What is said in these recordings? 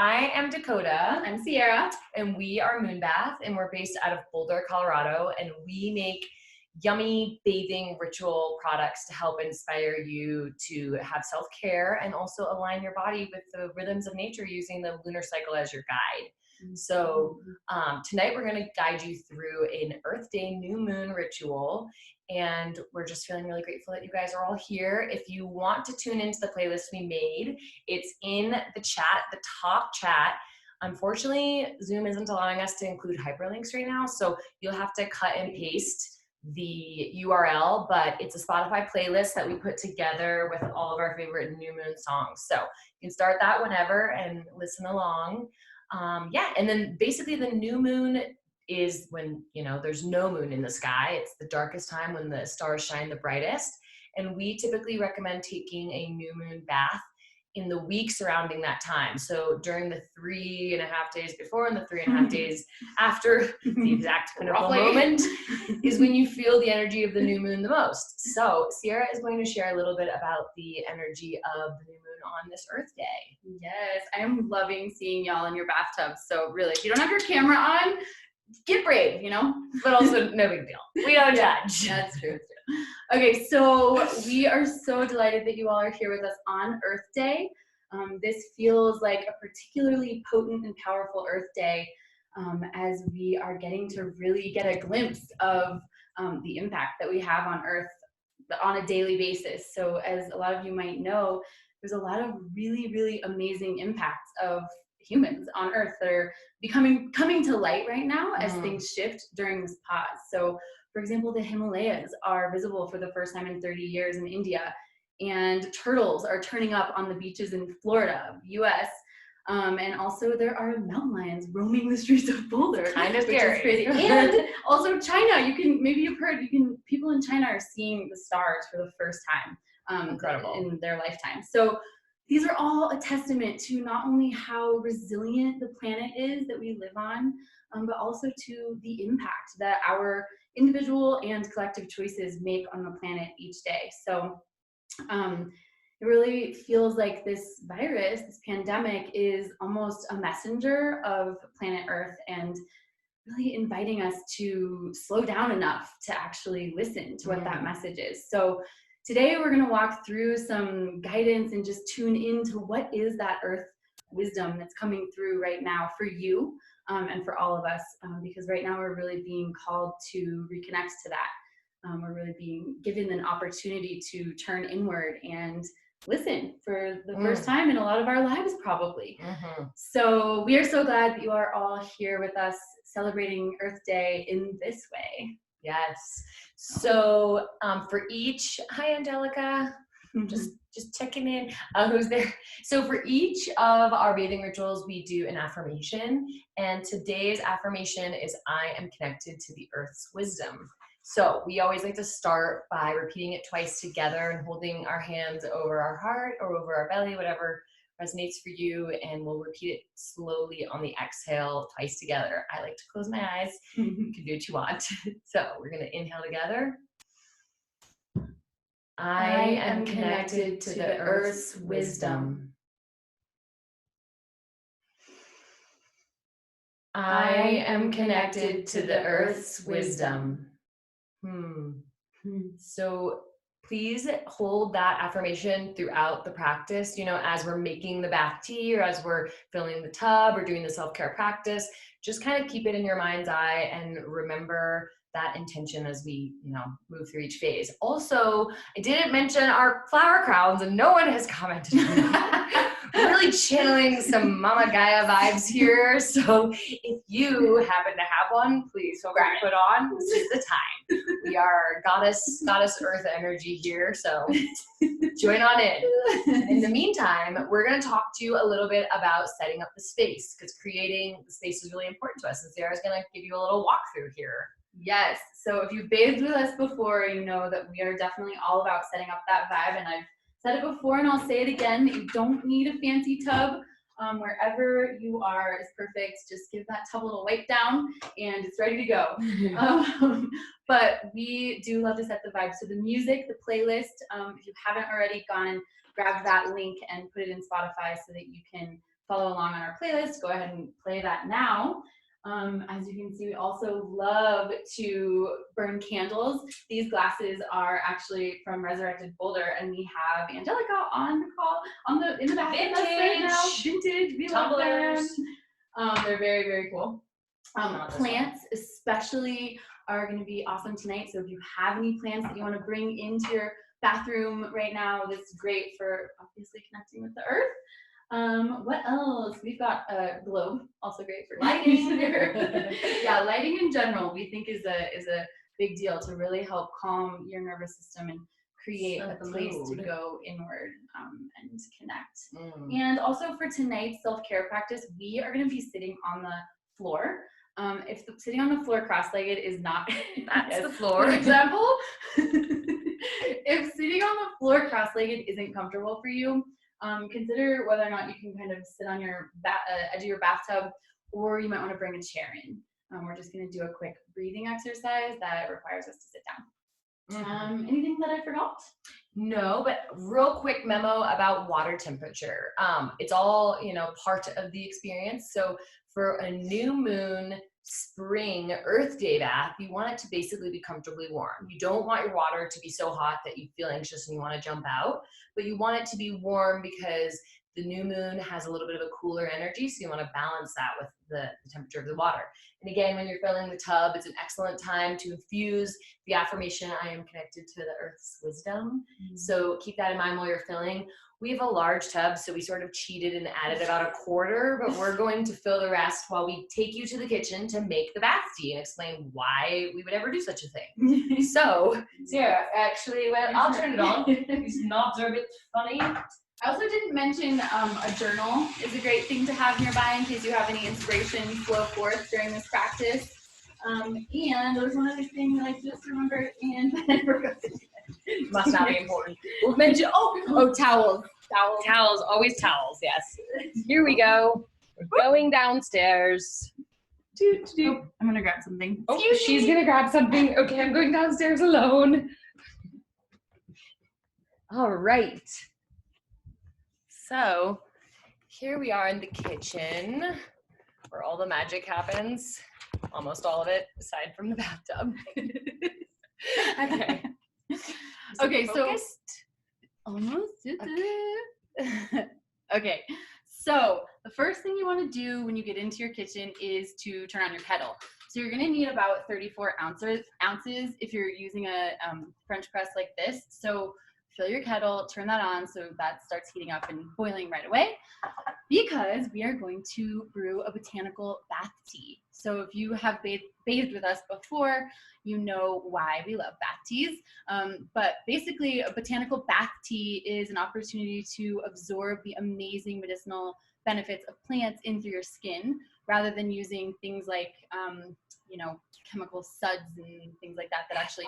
I am Dakota. I'm Sierra. And we are Moonbath, and we're based out of Boulder, Colorado, and we make yummy bathing ritual products to help inspire you to have self-care and also align your body with the rhythms of nature using the lunar cycle as your guide. So tonight we're going to guide you through an Earth Day new moon ritual, and we're just feeling really grateful that you guys are all here. If you want to tune into the playlist we made, it's in the chat, the top chat. Unfortunately, Zoom isn't allowing us to include hyperlinks right now, so you'll have to cut and paste the URL, but it's a Spotify playlist that we put together with all of our favorite new moon songs. So you can start that whenever and listen along. And then basically the new moon is when, there's no moon in the sky. It's the darkest time when the stars shine the brightest. And we typically recommend taking a new moon bath in the week surrounding that time. So during the 3.5 days before and the 3.5 days after the exact pinnacle moment is when you feel the energy of the new moon the most. So Sierra is going to share a little bit about the energy of the new moon on this Earth Day. Yes, I am loving seeing y'all in your bathtubs. So really, if you don't have your camera on, get brave, But also no big deal. We don't judge. That's true. Okay, so we are so delighted that you all are here with us on Earth Day. This feels like a particularly potent and powerful Earth Day as we are getting to really get a glimpse of the impact that we have on Earth on a daily basis. So as a lot of you might know, there's a lot of really, really amazing impacts of humans on Earth that are coming to light right now as things shift during this pause. So for example, the Himalayas are visible for the first time in 30 years in India, and turtles are turning up on the beaches in Florida, US. And also there are mountain lions roaming the streets of Boulder. Kind of which is scary. crazy. And also China, maybe you've heard, people in China are seeing the stars for the first time Incredible. in their lifetime. So these are all a testament to not only how resilient the planet is that we live on, but also to the impact that our individual and collective choices make on the planet each day. So it really feels like this virus, this pandemic, is almost a messenger of planet Earth and really inviting us to slow down enough to actually listen to what that message is. So today we're going to walk through some guidance and just tune into what is that Earth wisdom that's coming through right now for you and for all of us, because right now we're really being called to reconnect to that. We're really being given an opportunity to turn inward and listen for the first time in a lot of our lives, probably. So we are so glad that you are all here with us celebrating Earth Day in this way. Yes. So for each, hi Angelica, just checking in, who's there. So for each of our bathing rituals, we do an affirmation, and today's affirmation is I am connected to the Earth's wisdom. So we always like to start by repeating it twice together and holding our hands over our heart or over our belly, whatever resonates for you, and we'll repeat it slowly on the exhale twice together. I like to close my eyes. You can do what you want. So we're going to inhale together. I am connected to the Earth's wisdom. I am connected to the Earth's wisdom. So please hold that affirmation throughout the practice, as we're making the bath tea or as we're filling the tub or doing the self-care practice. Just kind of keep it in your mind's eye and remember that intention as we, move through each phase. Also, I didn't mention our flower crowns, and no one has commented on that. Really channeling some Mama Gaia vibes here. So if you happen to have one, please feel free to put on. This is the time. We are goddess Earth energy here, so join on in. In the meantime, we're going to talk to you a little bit about setting up the space, because creating the space is really important to us, and Sarah's going to give you a little walkthrough here. Yes, so if you've bathed with us before, you know that we are definitely all about setting up that vibe, and I've said it before and I'll say it again, that you don't need a fancy tub. Wherever you are is perfect. Just give that tub a little wipe down and it's ready to go. But we do love to set the vibe. So the music, the playlist, if you haven't already gone and grabbed that link and put it in Spotify so that you can follow along on our playlist, go ahead and play that now. As you can see, we also love to burn candles. These glasses are actually from Resurrected Boulder, and we have Angelica on the call, in the back with us right now. Vintage, we love them. They're very, very cool. Plants especially are going to be awesome tonight. So if you have any plants that you want to bring into your bathroom right now, this is great for obviously connecting with the earth. What else? We've got a globe, also great for lighting. Yeah, lighting in general we think is a big deal to really help calm your nervous system and create a place to go inward and connect. And also for tonight's self-care practice, we are going to be sitting on the floor. If sitting on the floor cross-legged is not that's the floor, for example, if sitting on the floor cross-legged isn't comfortable for you, consider whether or not you can kind of sit on your edge of your bathtub, or you might want to bring a chair in. We're just going to do a quick breathing exercise that requires us to sit down. Anything that I forgot? No, but real quick memo about water temperature. It's all, part of the experience. So for a new moon spring Earth Day bath, you want it to basically be comfortably warm. You don't want your water to be so hot that you feel anxious and you want to jump out, but you want it to be warm because the new moon has a little bit of a cooler energy, so you want to balance that with the temperature of the water. And again, when you're filling the tub, it's an excellent time to infuse the affirmation, I am connected to the earth's wisdom. So keep that in mind while you're filling. We have a large tub, so we sort of cheated and added about a quarter, but we're going to fill the rest while we take you to the kitchen to make the bath tea and explain why we would ever do such a thing. So, Sarah, actually, well, I'll turn it on. These knobs are a bit funny. I also didn't mention a journal is a great thing to have nearby in case you have any inspiration flow forth during this practice. And there was one other thing that I just remembered and then I forgot to do it. Must not be important. We'll mention, towels. Towels, always towels, yes. Here we go. We're going downstairs. I'm gonna grab something. Oh, she's gonna grab something. Okay, I'm going downstairs alone. All right. So here we are in the kitchen where all the magic happens. Almost all of it, aside from the bathtub. Okay. Okay, so almost. Okay, so the first thing you want to do when you get into your kitchen is to turn on your kettle. So you're going to need about 34 ounces if you're using a French press like this. So fill your kettle, turn that on so that starts heating up and boiling right away, because we are going to brew a botanical bath tea. So if you have bathed with us before, you know why we love bath teas. But basically, a botanical bath tea is an opportunity to absorb the amazing medicinal benefits of plants in through your skin, rather than using things like, chemical suds and things like that actually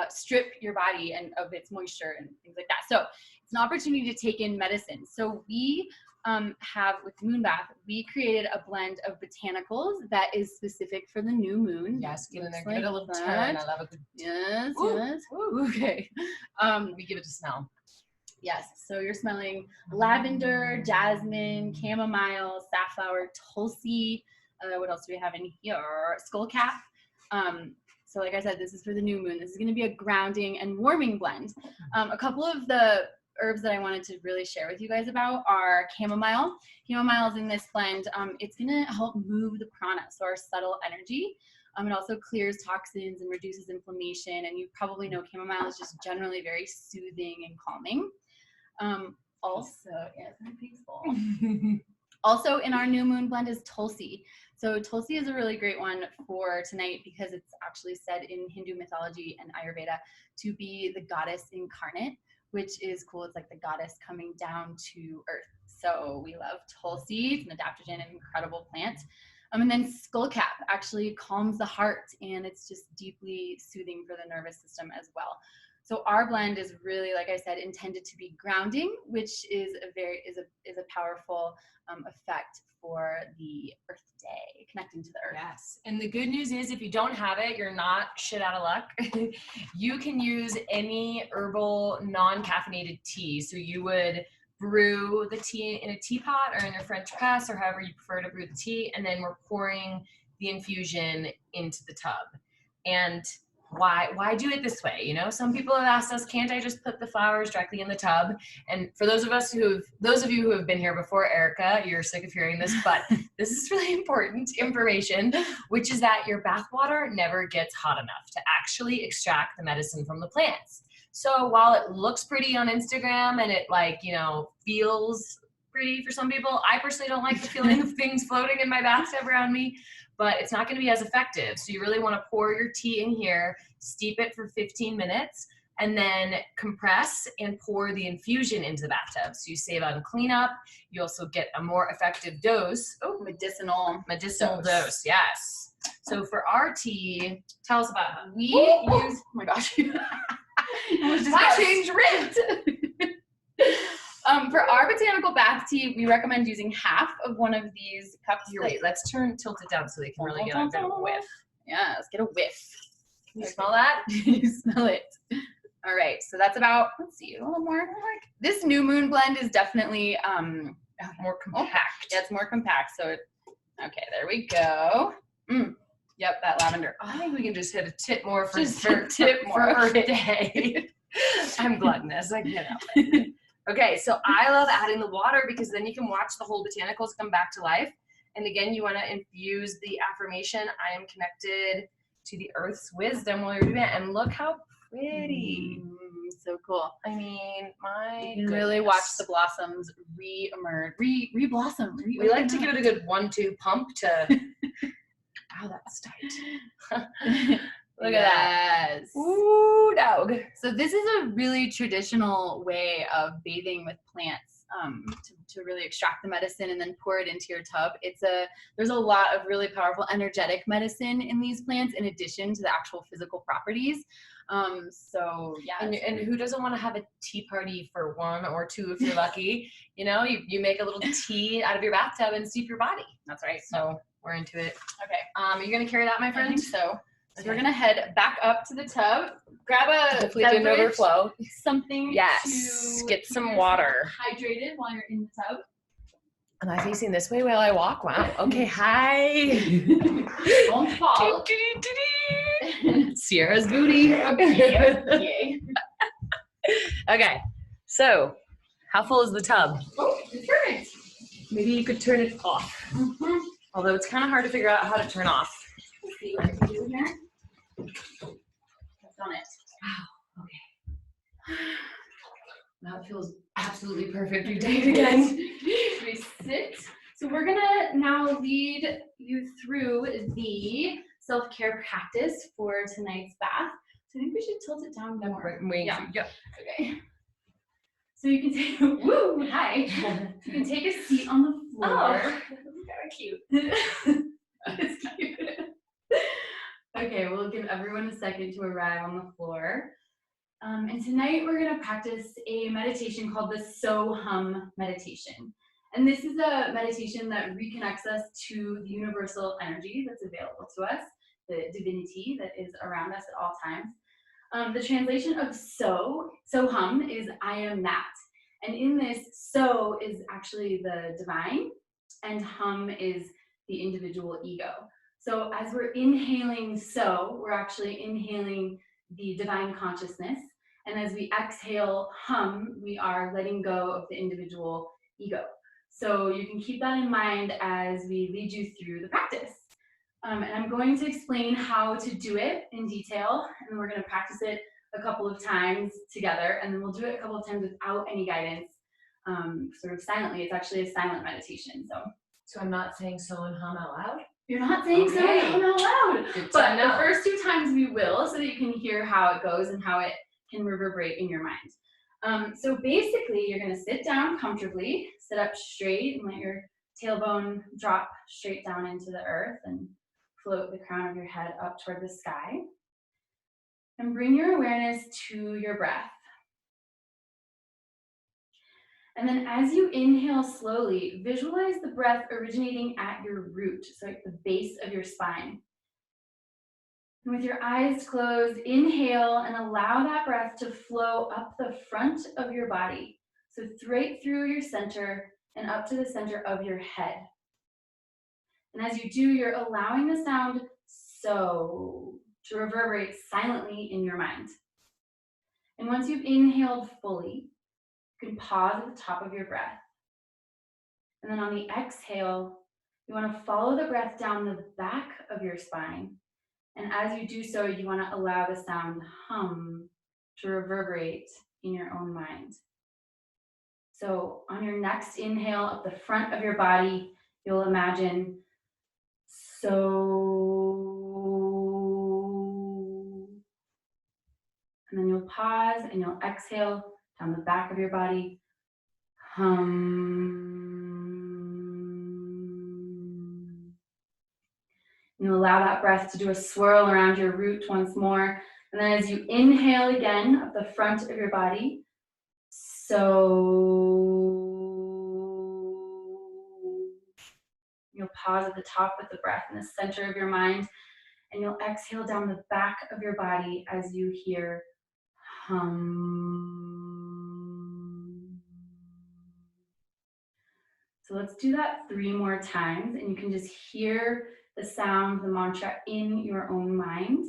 strip your body and of its moisture and things like that. So it's an opportunity to take in medicine. So we have, with Moon Bath, we created a blend of botanicals that is specific for the new moon. Yes, give it a little turn. I love a good. Yes. Ooh. Okay. We give it a smell. Yes. So you're smelling lavender, jasmine, chamomile, safflower, tulsi. What else do we have in here? Skullcap. So like I said, this is for the new moon. This is going to be a grounding and warming blend. A couple of the herbs that I wanted to really share with you guys about are chamomile. Chamomile is in this blend. It's going to help move the prana, so our subtle energy. It also clears toxins and reduces inflammation. And you probably know chamomile is just generally very soothing and calming. Also, yes, peaceful. Also in our new moon blend is tulsi. So tulsi is a really great one for tonight because it's actually said in Hindu mythology and Ayurveda to be the goddess incarnate, which is cool. It's like the goddess coming down to earth. So we love tulsi. It's an adaptogen and incredible plant. And then skullcap actually calms the heart, and it's just deeply soothing for the nervous system as well. So our blend is really, like I said, intended to be grounding, which is a powerful effect for the Earth Day, connecting to the earth. Yes, and the good news is if you don't have it, you're not shit out of luck. You can use any herbal non-caffeinated tea. So you would brew the tea in a teapot or in a French press or however you prefer to brew the tea. And then we're pouring the infusion into the tub. And why do it this way? You know, some people have asked us, can't I just put the flowers directly in the tub? And for those of you who have been here before, Erica, you're sick of hearing this, but this is really important information, which is that your bath water never gets hot enough to actually extract the medicine from the plants. So while it looks pretty on Instagram and it feels pretty for some people, I personally don't like the feeling of things floating in my bathtub around me, but it's not going to be as effective. So you really want to pour your tea in here, steep it for 15 minutes, and then compress and pour the infusion into the bathtub. So you save on cleanup. You also get a more effective dose. Oh, medicinal dose. Yes. So for our tea, tell us about it. We use, oh my gosh. Change ripped. For our botanical bath tea, we recommend using half of one of these cups. Wait, let's tilt it down so they can really get a bit of a whiff. Yeah, let's get a whiff. Can you smell that? You smell it. All right, so that's about, let's see, a little more. This New Moon blend is definitely more compact. Yeah, it's more compact. So, okay, there we go. Yep, that lavender. I think we can just hit a tip more for Earth Day. I'm gluttonous. I can't help it. Okay, so I love adding the water because then you can watch the whole botanicals come back to life. And again, you want to infuse the affirmation, I am connected to the earth's wisdom while you're doing it. And look how pretty. So cool. I mean, you can really watch the blossoms re-emerge, re-blossom. We like to give it a good 1-2 pump to... Wow, that's tight. Look at that. Ooh, dog. So this is a really traditional way of bathing with plants to really extract the medicine and then pour it into your tub. There's a lot of really powerful energetic medicine in these plants in addition to the actual physical properties. So yeah. And who doesn't want to have a tea party for 1 or 2 if you're lucky? You know, you make a little tea out of your bathtub and steep your body. That's right. So we're into it. Okay. Are you gonna carry that, my friend? I think so. So we're gonna head back up to the tub, grab a hopefully it didn't overflow. Something to get some water. Hydrated while you're in the tub. Am I facing this way while I walk? Wow. Okay, hi. Don't fall. Sierra's booty. Okay. Okay, so how full is the tub? Oh, it's perfect. Maybe you could turn it off. Mm-hmm. Although it's kind of hard to figure out how to turn off. Let's see what I can do here. I've done it. Wow. Okay. That feels absolutely perfect. We did it again. We sit. So we're gonna now lead you through the self-care practice for tonight's bath. So I think we should tilt it down more. Yeah. Okay. So you can take hi. You can take a seat on the floor. Oh, that's kind of cute. It's cute. Okay, we'll give everyone a second to arrive on the floor. And tonight we're going to practice a meditation called the So-Hum meditation. And this is a meditation that reconnects us to the universal energy that's available to us, the divinity that is around us at all times. The translation of So-Hum is I am that. And in this, so is actually the divine, and hum is the individual ego. So as we're inhaling so, we're actually inhaling the divine consciousness. And as we exhale hum, we are letting go of the individual ego. So you can keep that in mind as we lead you through the practice. And I'm going to explain how to do it in detail, and then we're going to practice it a couple of times together, and then we'll do it a couple of times without any guidance, sort of silently. It's actually a silent meditation. So I'm not saying so and hum out loud? You're not saying so and hum out loud. But the know. first 2 times we will, so that you can hear how it goes and how it can reverberate in your mind. So basically, you're going to sit down comfortably, sit up straight, and let your tailbone drop straight down into the earth, and float the crown of your head up toward the sky. And bring your awareness to your breath. And then as you inhale slowly, visualize the breath originating at your root, so at the base of your spine. And with your eyes closed, inhale and allow that breath to flow up the front of your body. So right through your center and up to the center of your head. And as you do, you're allowing the sound so to reverberate silently in your mind. And once you've inhaled fully, you can pause at the top of your breath. And then on the exhale, you want to follow the breath down the back of your spine. And as you do so, you want to allow the sound hum to reverberate in your own mind. So on your next inhale, up the front of your body, you'll imagine so. And then you'll pause and you'll exhale down the back of your body, hum. And you allow that breath to do a swirl around your root once more. And then as you inhale again up the front of your body, so. You'll pause at the top with the breath in the center of your mind, and you'll exhale down the back of your body as you hear hum. So let's do that 3 more times, and you can just hear the sound, the mantra in your own mind.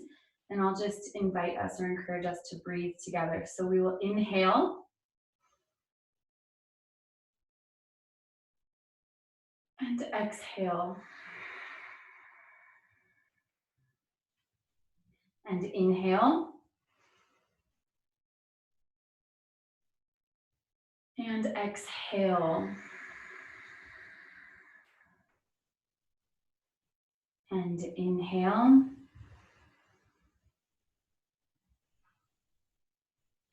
And I'll just invite us or encourage us to breathe together. So we will inhale. And exhale. And inhale. And exhale. And inhale.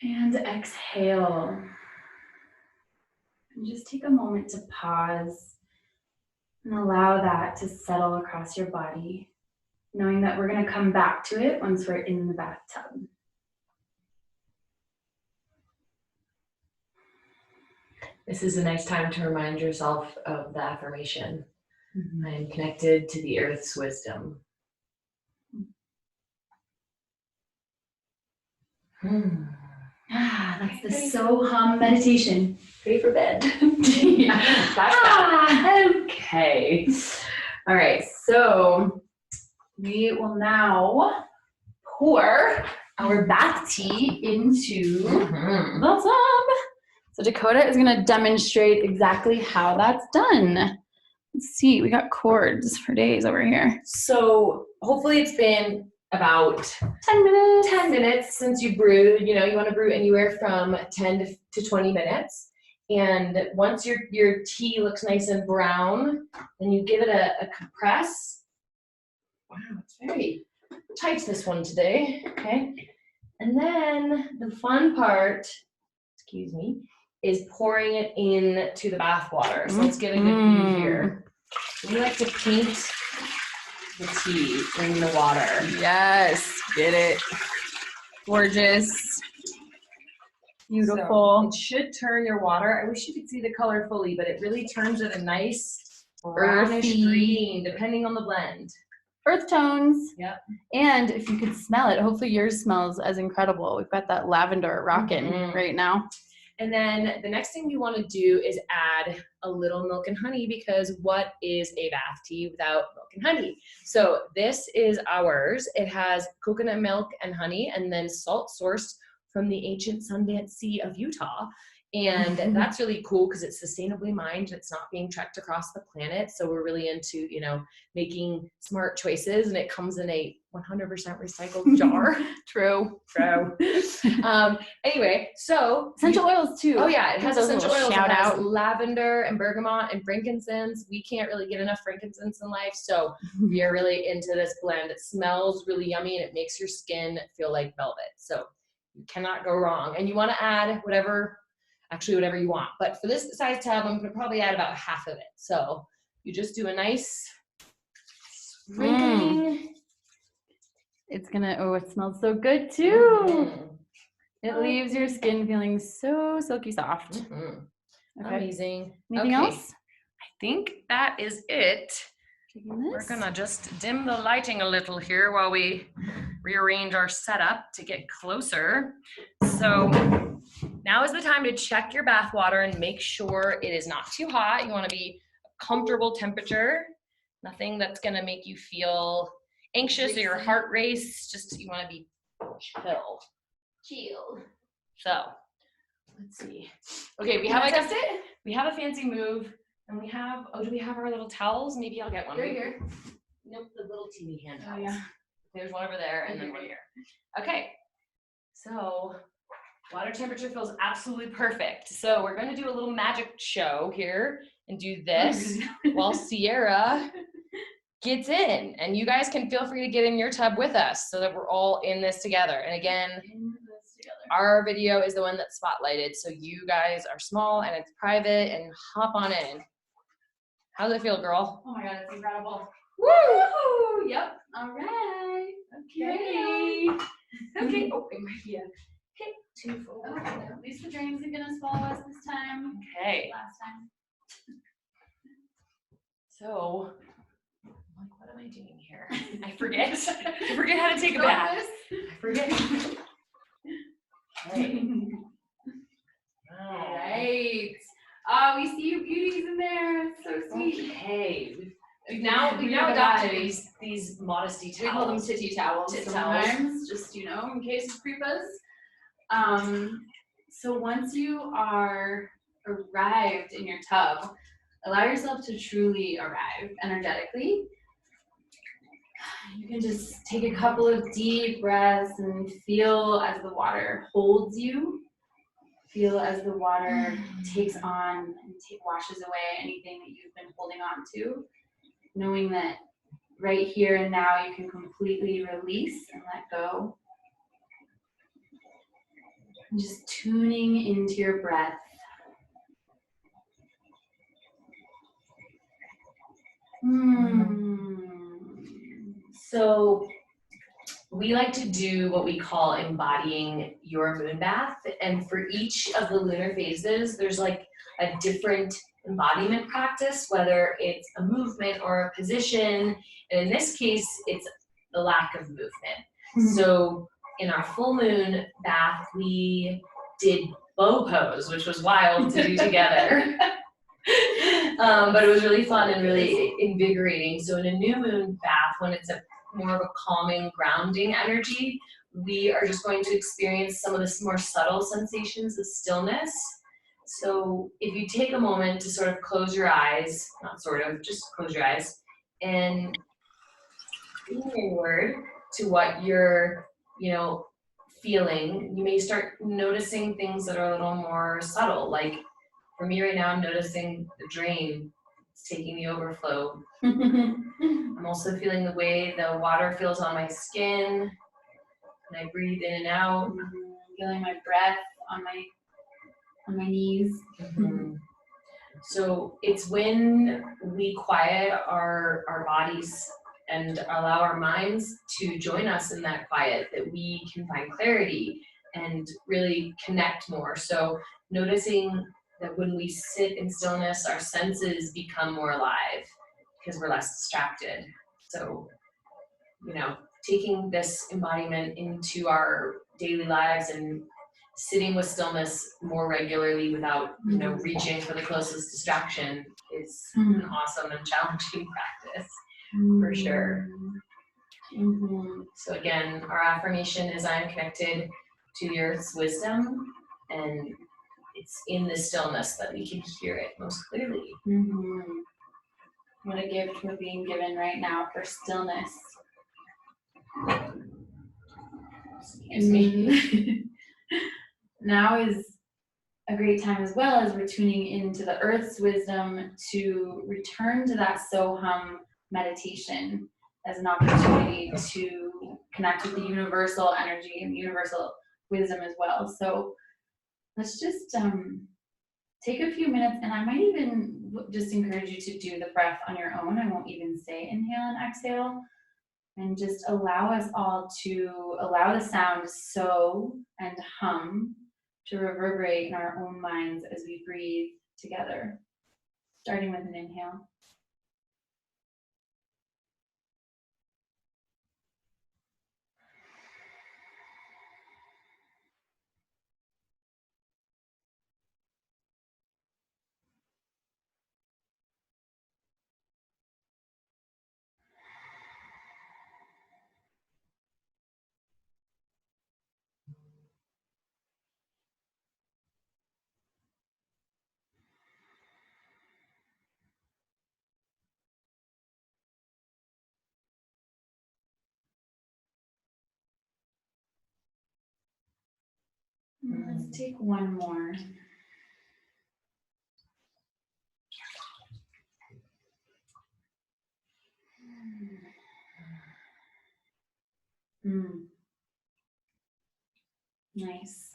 And exhale. And just take a moment to pause and allow that to settle across your body, knowing that we're going to come back to it once we're in the bathtub. This is a nice time to remind yourself of the affirmation. I am connected to the earth's wisdom. That's the so hum meditation. Ready for bed. Okay. All right, so we will now pour our bath tea into the tub. So Dakota is going to demonstrate exactly how that's done. Let's see, we got cords for days over here. So hopefully it's been about 10 minutes. 10 minutes since you brewed. You know, you want to brew anywhere from 10 to 20 minutes. And once your tea looks nice and brown, then you give it a compress. Wow, it's very tight, this one today. Okay. And then the fun part, excuse me, is pouring it into the bath water. So let's get a good view here. We like to paint the tea in the water. Yes, get it. Gorgeous. Beautiful. So it should turn your water. I wish you could see the color fully, but it really turns it a nice brownish green, depending on the blend. Earth tones. Yep. And if you could smell it, hopefully yours smells as incredible. We've got that lavender rocking right now. And then the next thing you want to do is add a little milk and honey, because what is a bath tea without milk and honey? So this is ours. It has coconut milk and honey, and then salt sourced from the ancient Sundance Sea of Utah. And that's really cool because it's sustainably mined. It's not being trekked across the planet. So we're really into, you know, making smart choices, and it comes in a 100% recycled jar. True. Anyway, so essential oils too. Oh yeah, it has essential oils. Shout it has out lavender and bergamot and frankincense. We can't really get enough frankincense in life, so we are really into this blend. It smells really yummy and it makes your skin feel like velvet. So you cannot go wrong. And you want to add whatever you want. But for this size tub, I'm going to probably add about half of it. So you just do a nice sprinkling. It's gonna, oh, it smells so good too. It leaves your skin feeling so silky soft. Okay. Amazing. Anything else? I think that is it. We're gonna just dim the lighting a little here while we rearrange our setup to get closer. So now is the time to check your bath water and make sure it is not too hot. You want to be a comfortable temperature, nothing that's going to make you feel anxious or your heart race. Just you want to be chill. So let's see. Okay, we have we have a fancy move, and we have, do we have our little towels? Maybe I'll get one. Right here. Nope, the little teeny hand towels. Oh, yeah. There's one over there and then one here. Okay, so water temperature feels absolutely perfect. So we're going to do a little magic show here and do this while Sierra gets in. And you guys can feel free to get in your tub with us so that we're all in this together. And again, our video is the one that's spotlighted. So you guys are small and it's private, and hop on in. How's it feel, girl? Oh my God, it's incredible. Woo! Yep. All right. Okay. Okay. Oh, it might be a hit too full. Okay. At least the drains are gonna swallow us this time. Okay. Last time. So, what am I doing here? I forget. I forget how to take a bath. I forget. Okay. All right. Oh, we see you beauties in there. It's so sweet. Okay. We've now adopted these modesty towels. We call them titty towels Tit sometimes, just, you know, in case of creepas. So once you are arrived in your tub, allow yourself to truly arrive energetically. You can just take a couple of deep breaths and feel as the water holds you. Feel as the water takes on and washes away anything that you've been holding on to. Knowing that right here and now you can completely release and let go. And just tuning into your breath. So we like to do what we call embodying your moon bath. And for each of the lunar phases, there's like a different embodiment practice, whether it's a movement or a position. And in this case, it's the lack of movement. Mm-hmm. So in our full moon bath, we did bow pose, which was wild to do together. But it was really fun and really invigorating. So in a new moon bath, when it's a more of a calming, grounding energy, we are just going to experience some of the more subtle sensations of stillness. So if you take a moment to sort of close your eyes, not sort of, just close your eyes, and lean inward to what you're, feeling, you may start noticing things that are a little more subtle. Like for me right now, I'm noticing the drain. It's taking the overflow. I'm also feeling the way the water feels on my skin, and I breathe in and out. Feeling my breath on my knees. Mm-hmm. So it's when we quiet our bodies and allow our minds to join us in that quiet that we can find clarity and really connect more. So noticing that when we sit in stillness, our senses become more alive because we're less distracted. So, taking this embodiment into our daily lives and sitting with stillness more regularly without, reaching for the closest distraction is an awesome and challenging practice, for sure. Mm-hmm. So again, our affirmation is I am connected to the earth's wisdom, and it's in the stillness that we can hear it most clearly. Mm-hmm. What a gift we're being given right now for stillness. Excuse me. Now is a great time as well as we're tuning into the earth's wisdom to return to that Soham meditation as an opportunity to connect with the universal energy and universal wisdom as well. So let's just take a few minutes, and I might even just encourage you to do the breath on your own. I won't even say inhale and exhale. And just allow us all to allow the sound so and hum to reverberate in our own minds as we breathe together, starting with an inhale. Let's take one more. Nice.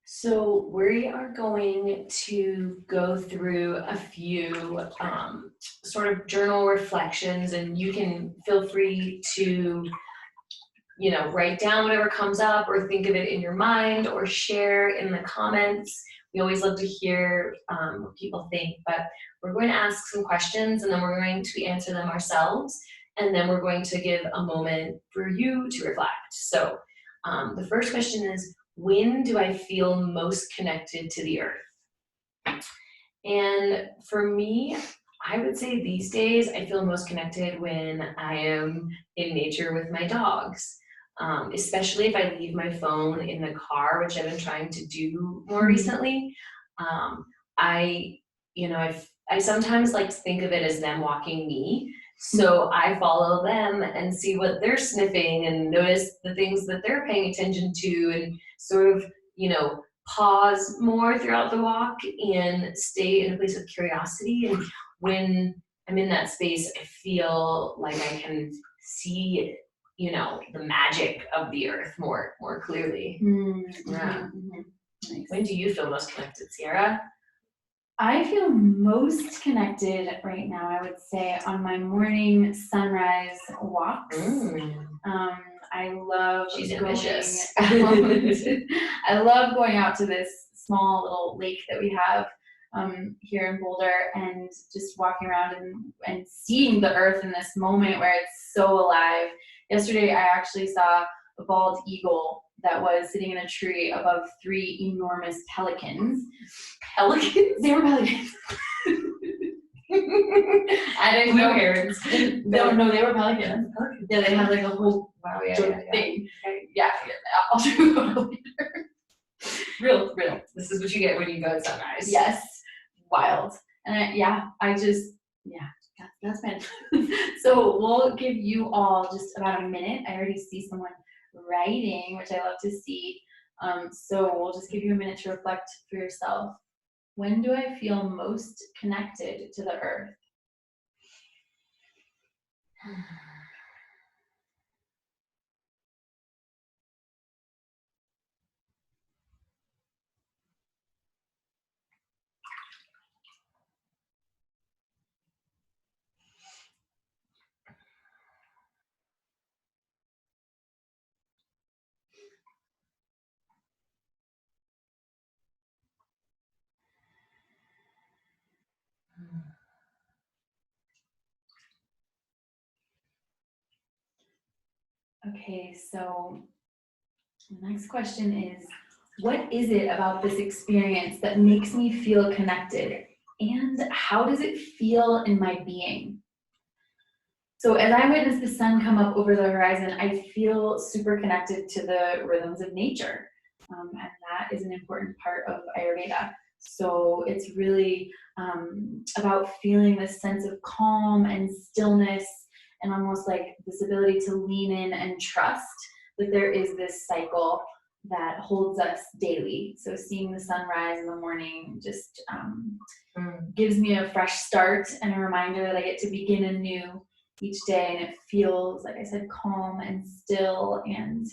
So we are going to go through a few sort of journal reflections, and you can feel free to, write down whatever comes up or think of it in your mind or share in the comments. We always love to hear what people think, but we're going to ask some questions and then we're going to answer them ourselves. And then we're going to give a moment for you to reflect. So the first question is, when do I feel most connected to the earth? And for me, I would say these days I feel most connected when I am in nature with my dogs. Especially if I leave my phone in the car, which I've been trying to do more recently. I, I sometimes like to think of it as them walking me. So I follow them and see what they're sniffing and notice the things that they're paying attention to, and sort of, pause more throughout the walk and stay in a place of curiosity. And when I'm in that space, I feel like I can see, the magic of the earth more clearly. Yeah. Nice. When do you feel most connected, Sierra? I feel most connected right now, I would say, on my morning sunrise walks. I love She's ambitious. I love going out to this small little lake that we have here in Boulder and just walking around and seeing the earth in this moment where it's so alive. Yesterday, I actually saw a bald eagle that was sitting in a tree above 3 enormous pelicans. Pelicans? They were pelicans. I didn't know herons. No, they were pelicans. Yeah, they had like a whole thing. Yeah, I'll show you a photo later. Real. This is what you get when you go at sunrise. Yes, wild. And that's fantastic. So we'll give you all just about a minute. I already see someone writing, which I love to see. So we'll just give you a minute to reflect for yourself. When do I feel most connected to the earth? Okay, so the next question is, what is it about this experience that makes me feel connected? And how does it feel in my being? So as I witness the sun come up over the horizon, I feel super connected to the rhythms of nature. And that is an important part of Ayurveda. So it's really about feeling this sense of calm and stillness, and almost like this ability to lean in and trust that there is this cycle that holds us daily. So seeing the sunrise in the morning just gives me a fresh start and a reminder that I get to begin anew each day, and it feels, like I said, calm and still and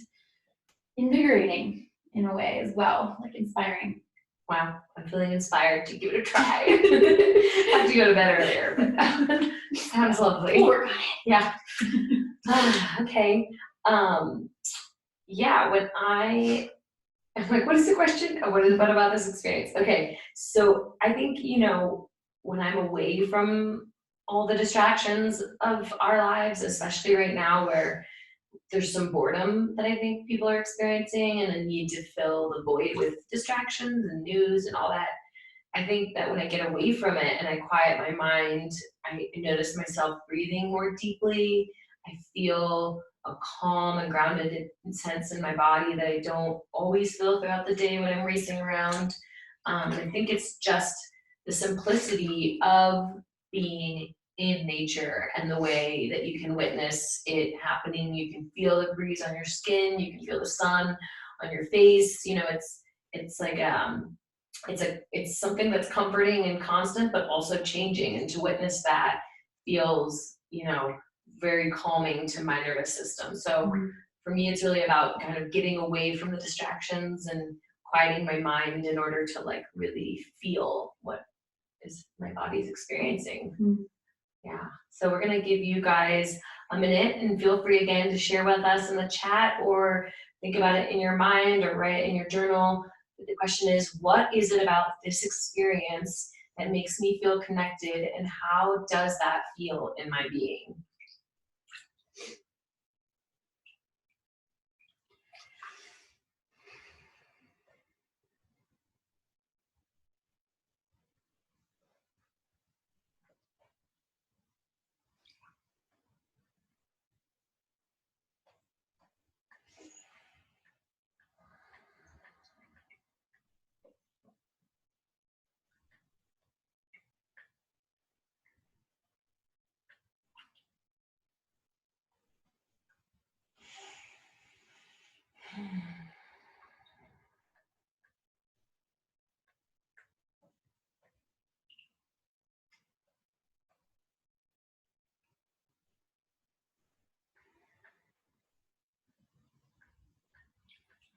invigorating in a way as well, like inspiring. Wow, I'm feeling inspired to give it a try. I have to go to bed earlier, but sounds lovely. We'll work on it. Yeah. Okay. Yeah, when I'm like, what is the question? Oh, what about this experience? Okay, so I think, when I'm away from all the distractions of our lives, especially right now where there's some boredom that I think people are experiencing and a need to fill the void with distractions and news and all that. I think that when I get away from it and I quiet my mind, I notice myself breathing more deeply. I feel a calm and grounded sense in my body that I don't always feel throughout the day when I'm racing around. I think it's just the simplicity of being in nature and the way that you can witness it happening. You can feel the breeze on your skin, you can feel the sun on your face. You know, it's like it's something that's comforting and constant, but also changing. And to witness that feels, you know, very calming to my nervous system. So for me, it's really about kind of getting away from the distractions and quieting my mind in order to like really feel what is my body's experiencing. Yeah. So we're gonna give you guys a minute, and feel free again to share with us in the chat or think about it in your mind or write it in your journal. But the question is, what is it about this experience that makes me feel connected, and how does that feel in my being?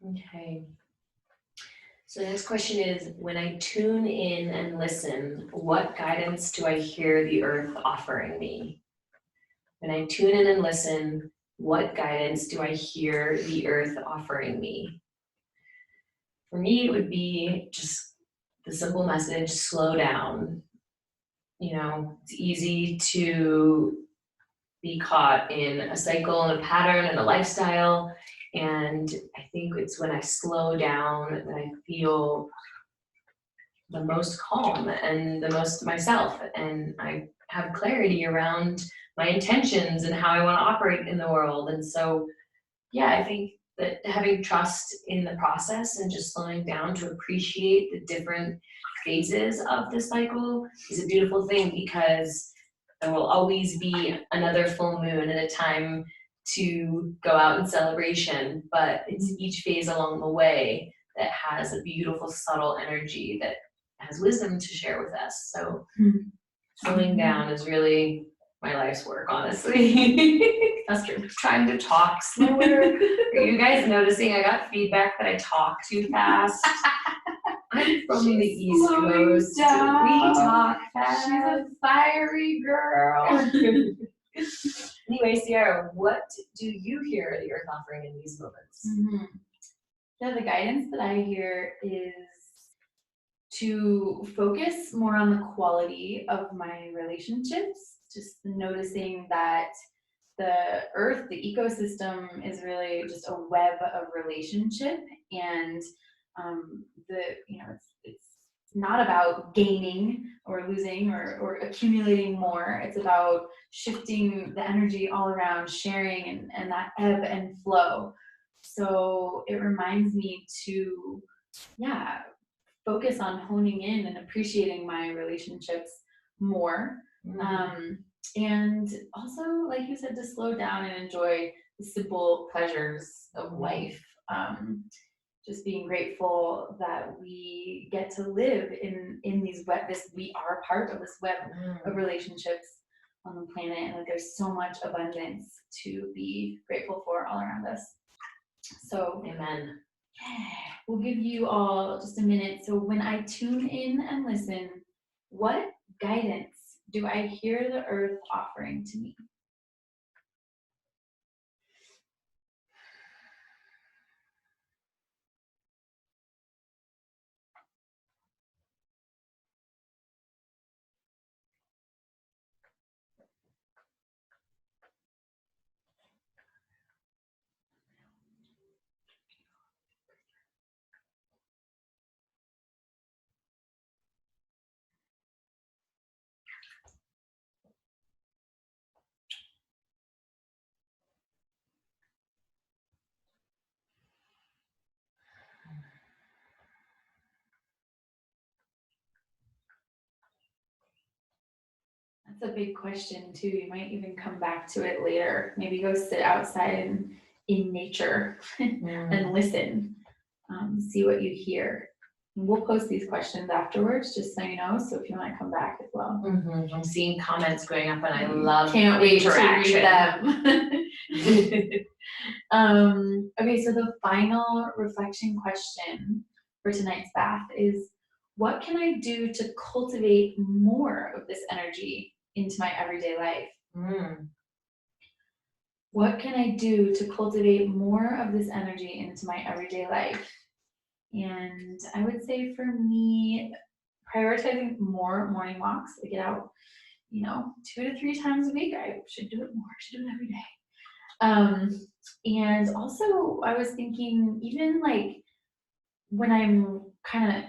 Okay. So the next question is, when I tune in and listen, what guidance do I hear the earth offering me? When I tune in and listen, what guidance do I hear the earth offering me? For me, it would be just the simple message, slow down. You know, it's easy to be caught in a cycle and a pattern and a lifestyle. And I think it's when I slow down that I feel the most calm and the most myself. And I have clarity around my intentions and how I want to operate in the world. And so, yeah, I think that having trust in the process and just slowing down to appreciate the different phases of the cycle is a beautiful thing, because there will always be another full moon and a time to go out in celebration, but it's each phase along the way that has a beautiful, subtle energy that has wisdom to share with us. So slowing down is really my life's work, honestly. That's true. Trying to talk slower. Are you guys noticing I got feedback that I talk too fast? I'm from the East Coast. Down. We talk fast. She's a fiery girl. Anyway, Sierra, what do you hear the earth offering in these moments? Yeah, the guidance that I hear is to focus more on the quality of my relationships, just noticing that the earth, the ecosystem, is really just a web of relationship, and it's not about gaining or losing or accumulating more. It's about shifting the energy all around, sharing, and that ebb and flow. So it reminds me to, yeah, focus on honing in and appreciating my relationships more. And also, like you said, to slow down and enjoy the simple pleasures of life. Just being grateful that we get to live in these we are part of this web of relationships on the planet, and that there's so much abundance to be grateful for all around us. So, amen. We'll give you all just a minute. So when I tune in and listen, what guidance do I hear the earth offering to me? That's a big question too. You might even come back to it later. Maybe go sit outside in nature and listen. see what you hear. We'll post these questions afterwards, just so you know, so if you want to come back as well. I'm seeing comments going up and I love Can't wait interaction. to read them. Okay, so the final reflection question for tonight's bath is, what can I do to cultivate more of this energy into my everyday life? What can I do to cultivate more of this energy into my everyday life? And I would say for me, prioritizing more morning walks. I get out, 2 to 3 times a week. I should do it more. I should do it every day. And also I was thinking, even like when I'm kind of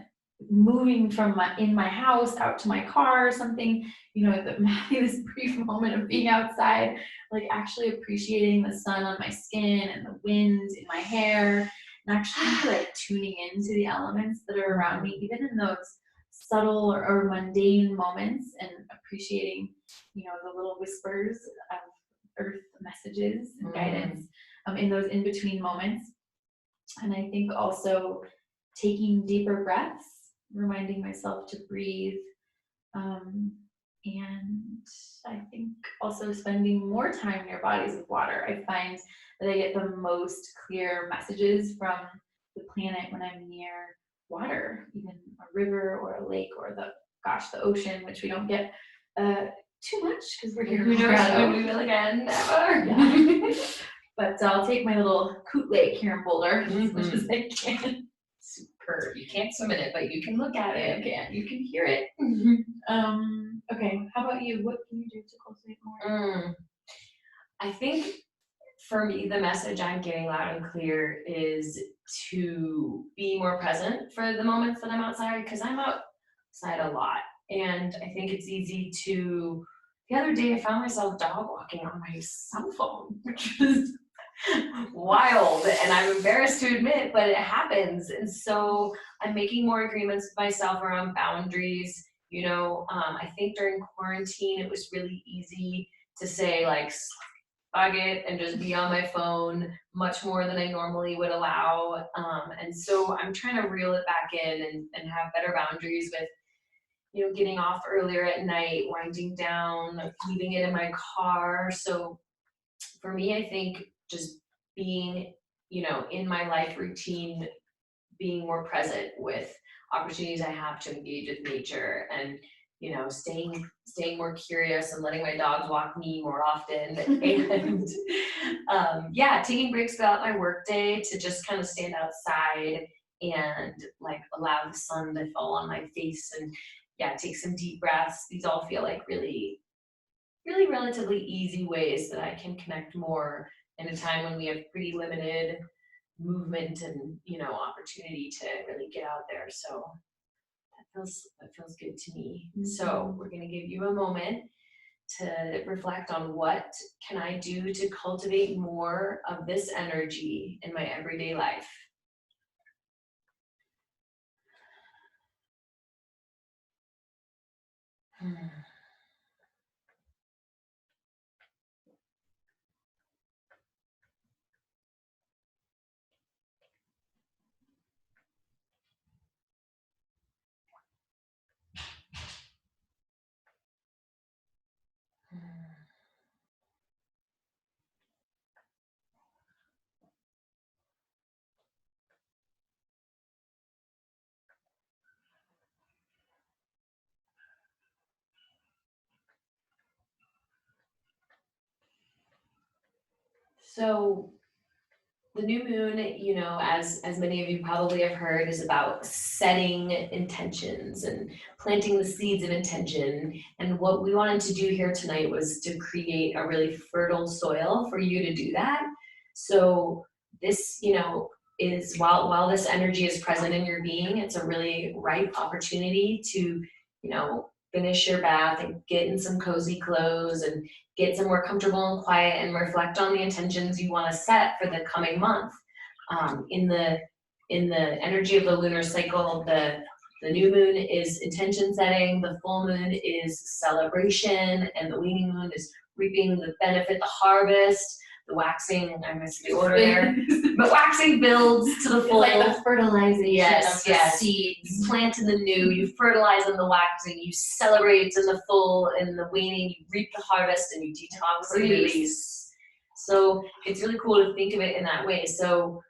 moving from in my house out to my car or something, having this brief moment of being outside, like actually appreciating the sun on my skin and the wind in my hair, and actually like tuning into the elements that are around me, even in those subtle or mundane moments, and appreciating, the little whispers of earth messages and guidance in those in-between moments. And I think also taking deeper breaths, reminding myself to breathe, and I think also spending more time near bodies of water. I find that I get the most clear messages from the planet when I'm near water, even a river or a lake or the ocean, which we don't get too much because we're here in Colorado. We will again, never. Yeah. But I'll take my little Coot Lake here in Boulder as much as I can. Superb. You can't swim in it, but you can look at it. You can hear it. Okay, how about you? What can you do to cultivate more? I think for me, the message I'm getting loud and clear is to be more present for the moments that I'm outside, because I'm outside a lot. And I think it's easy to, the other day I found myself dog walking on my cell phone, which was wild, and I'm embarrassed to admit, but it happens. And so I'm making more agreements with myself around boundaries. I think during quarantine, it was really easy to say like, fuck it, and just be on my phone much more than I normally would allow. And so I'm trying to reel it back in and have better boundaries with, getting off earlier at night, winding down, leaving it in my car. So for me, I think just being, in my life routine, being more present with opportunities I have to engage with nature, and staying more curious and letting my dogs walk me more often, and taking breaks throughout my workday to just kind of stand outside and like allow the sun to fall on my face, and take some deep breaths. These all feel like really, really relatively easy ways that I can connect more in a time when we have pretty limited movement and opportunity to really get out there. So that feels good to me. So we're going to give you a moment to reflect on, what can I do to cultivate more of this energy in my everyday life. So the new moon, as many of you probably have heard, is about setting intentions and planting the seeds of intention. And what we wanted to do here tonight was to create a really fertile soil for you to do that. So this, is while this energy is present in your being, it's a really ripe opportunity to, finish your bath and get in some cozy clothes and get somewhere comfortable and quiet and reflect on the intentions you want to set for the coming month. In the energy of the lunar cycle, the new moon is intention setting, the full moon is celebration, and the waning moon is reaping the benefit, the harvest. the waxing, I missed the order there, but waxing builds to the full. It's like the fertilization yes, of the seeds. You plant in the new, you fertilize in the waxing, you celebrate in the full, in the waning, you reap the harvest, and you detox and release. So it's really cool to think of it in that way. So,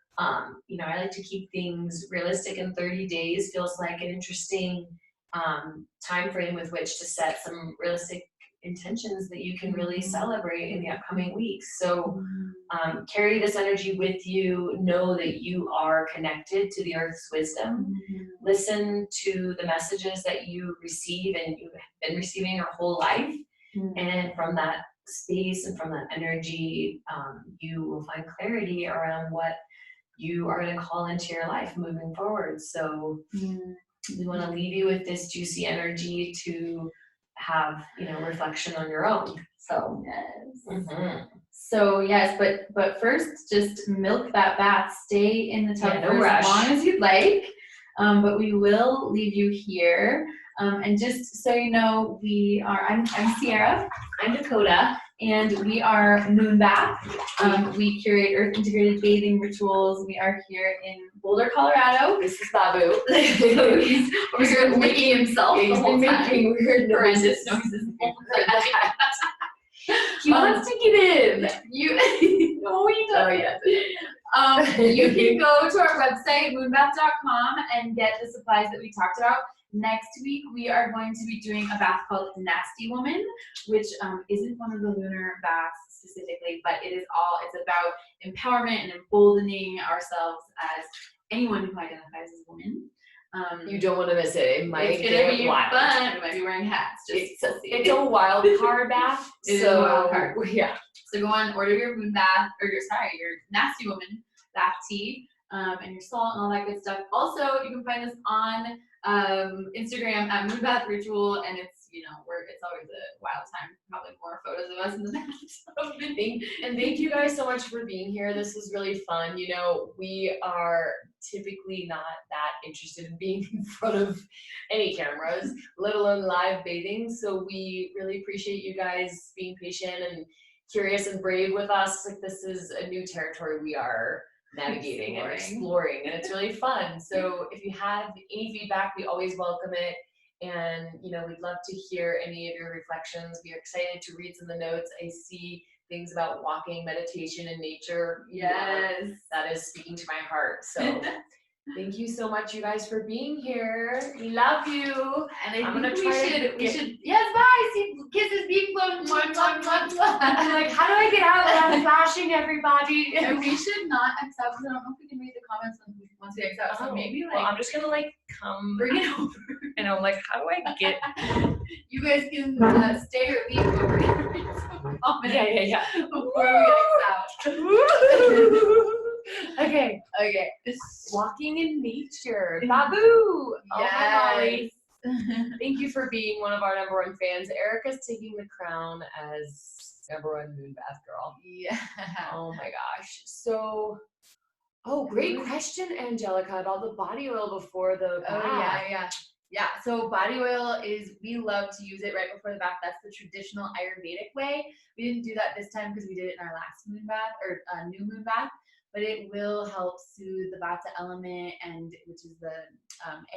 you know, I like to keep things realistic, and 30 days feels like an interesting time frame with which to set some realistic intentions that you can really celebrate in the upcoming weeks. So carry this energy with you. Know that you are connected to the earth's wisdom. Listen to the messages that you receive and you've been receiving your whole life. And from that space and from that energy, you will find clarity around what you are going to call into your life moving forward. So we want to leave you with this juicy energy to have, you know, reflection on your own. So yes. So yes, but first, just milk that bath. Stay in the tub for as long as you'd like. But we will leave you here. And just so you know, I'm Sierra. I'm Dakota. And we are Moon Bath. We curate earth integrated bathing rituals. We are here in Boulder, Colorado. This is Babu. He's over here licking himself. He's been making weird horrendous noises. He wants to get in. No, he doesn't. You can go to our website, moonbath.com, and get the supplies that we talked about. Next week, we are going to be doing a bath called Nasty Woman, which isn't one of the lunar baths specifically, but it's about empowerment and emboldening ourselves as anyone who identifies as a woman. You don't want to miss it. It might be wild. Fun. We might be wearing hats. It's a wild card bath. It's a wild card. Yeah. So go on, order your moon bath, your Nasty Woman bath tea, and your salt and all that good stuff. Also, you can find us on Instagram at Moon Bath Ritual, and it's always a wild time. Probably more photos of us in the bath. And thank you guys so much for being here. This was really fun. You know, we are typically not that interested in being in front of any cameras, let alone live bathing. So we really appreciate you guys being patient and curious and brave with us. Like, this is a new territory we are navigating and exploring, and it's really fun. So if you have any feedback, we always welcome it. And, you know, we'd love to hear any of your reflections. We are excited to read some of the notes. I see things about walking, meditation, and nature. Yes. That is speaking to my heart. So thank you so much, you guys, for being here. We love you. And I'm going to try we should, yes, bye. See, kisses being blown. I'm like, how do I get out without flashing everybody? And we should not accept. I don't know if we can read the comments once we accept. So maybe well, I'm just going to come bring it over. And I'm like, how do I get? You guys can stay or leave over here. Yeah. Before we X out. Okay. Walking in nature. Babu. Yes. Thank you for being one of our #1 fans. Erica's taking the crown as #1 moon bath girl. Yeah. Oh my gosh. So, great question, Angelica, about the body oil before the bath. Yeah, so body oil we love to use it right before the bath. That's the traditional Ayurvedic way. We didn't do that this time because we did it in our last moon bath, or new moon bath, but it will help soothe the Vata element, which is the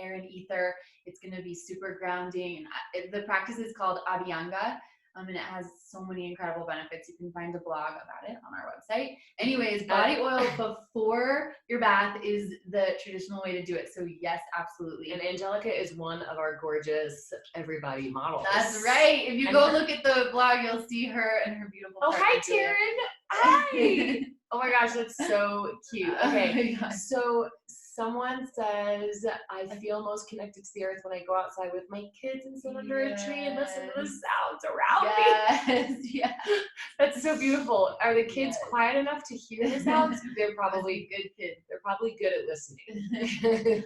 air and ether. It's going to be super grounding. And the practice is called Abhyanga, and it has so many incredible benefits. You can find a blog about it on our website. Anyways, body oil before your bath is the traditional way to do it. So yes, absolutely. And Angelica is one of our gorgeous everybody models. That's right. If you go look at the blog, you'll see her and her beautiful. Oh, hi, Taryn. Hi. Oh my gosh, that's so cute. Okay, so someone says, I feel most connected to the earth when I go outside with my kids and sit under a tree and listen to the sounds around me. Yeah. That's so beautiful. Are the kids quiet enough to hear the sounds? They're probably good kids. They're probably good at listening.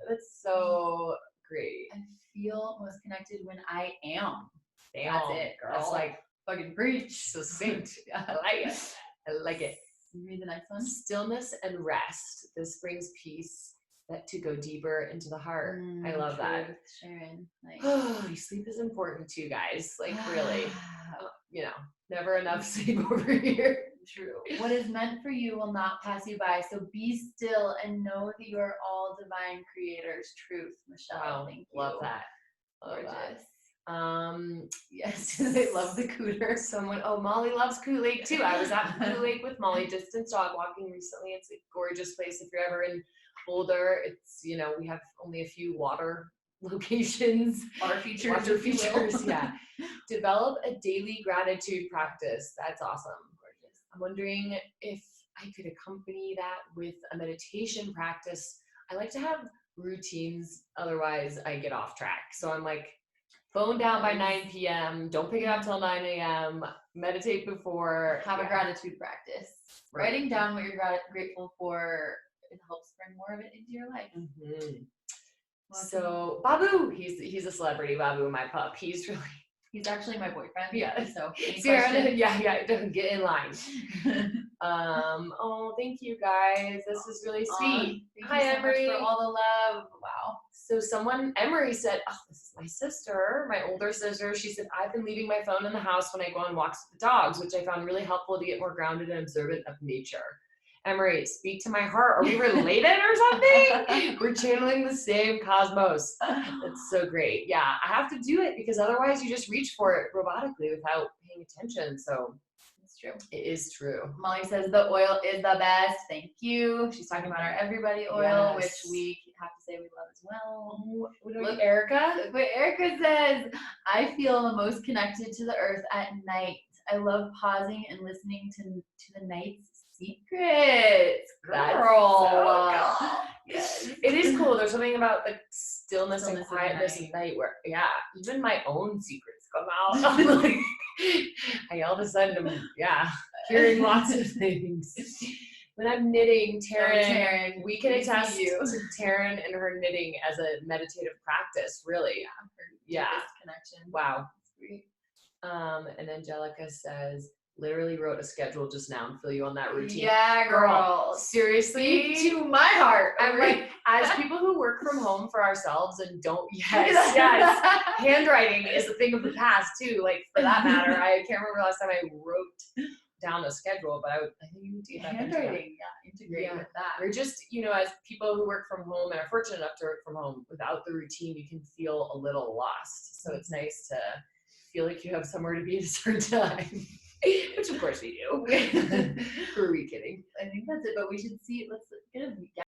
That's so great. I feel most connected when I am. Damn. That's it, girl. That's like fucking preach. Succinct. I like it. You read the next one? Stillness and rest. This brings peace that to go deeper into the heart. I love that. Sharon. Like, Oh, sleep is important too, guys. Like really, you know, never enough sleep over here. True. What is meant for you will not pass you by. So be still and know that you are all divine creators. Truth, Michelle. Wow, Thank you. love that. Love Gorgeous. that. Yes, they love the cooter. Molly loves Kool-Aid too. I was at Kool-Aid with Molly, distance dog walking recently. It's a gorgeous place. If you're ever in Boulder, it's, you know, we have only a few water locations. Water features. Water features, yeah. Develop a daily gratitude practice. That's awesome. Gorgeous. I'm wondering if I could accompany that with a meditation practice. I like to have routines, otherwise I get off track. So I'm like, phone down by 9 p.m. Don't pick it up till 9 a.m. Meditate before. Have a gratitude practice. Right. Writing down what you're grateful for, it helps bring more of it into your life. Mm-hmm. So Babu, he's a celebrity. Babu, my pup. He's actually my boyfriend. Yeah. So Sarah, yeah. Don't get in line. Oh, thank you guys. This is really sweet. Hi, Emery. For all the love. Wow. So Emery said, oh, this is my sister, my older sister. She said, I've been leaving my phone in the house when I go on walks with the dogs, which I found really helpful to get more grounded and observant of nature. Emery, speak to my heart. Are we related or something? We're channeling the same cosmos. That's so great. Yeah, I have to do it because otherwise you just reach for it robotically without paying attention. So it's true. It is true. Molly says the oil is the best. Thank you. She's talking about our Everybody oil, which we have to say we love as well. Look, Erica. Look what Erica says. I feel the most connected to the earth at night. I love pausing and listening to the night's secrets. Girl. So yes. It is cool. There's something about the stillness and quietness at night where, yeah, even my own secrets come out. I all of a sudden am, hearing lots of things. When I'm knitting, Taryn, we can attest to Taryn and her knitting as a meditative practice, really. Yeah. Connection. Wow. Sweet. And Angelica says, literally wrote a schedule just now and fill you on that routine. Yeah, girl. Seriously. Speak to my heart. I'm like, as people who work from home for ourselves and don't, yes. Handwriting is a thing of the past too. Like for that matter, I can't remember last time I wrote down a schedule, but I think you need to get back into handwriting. Integrate with that. Or just, as people who work from home and are fortunate enough to work from home, without the routine, you can feel a little lost. So it's nice to feel like you have somewhere to be at a certain time. Which of course we do. Who are we kidding? I think that's it, but we should see, let's get a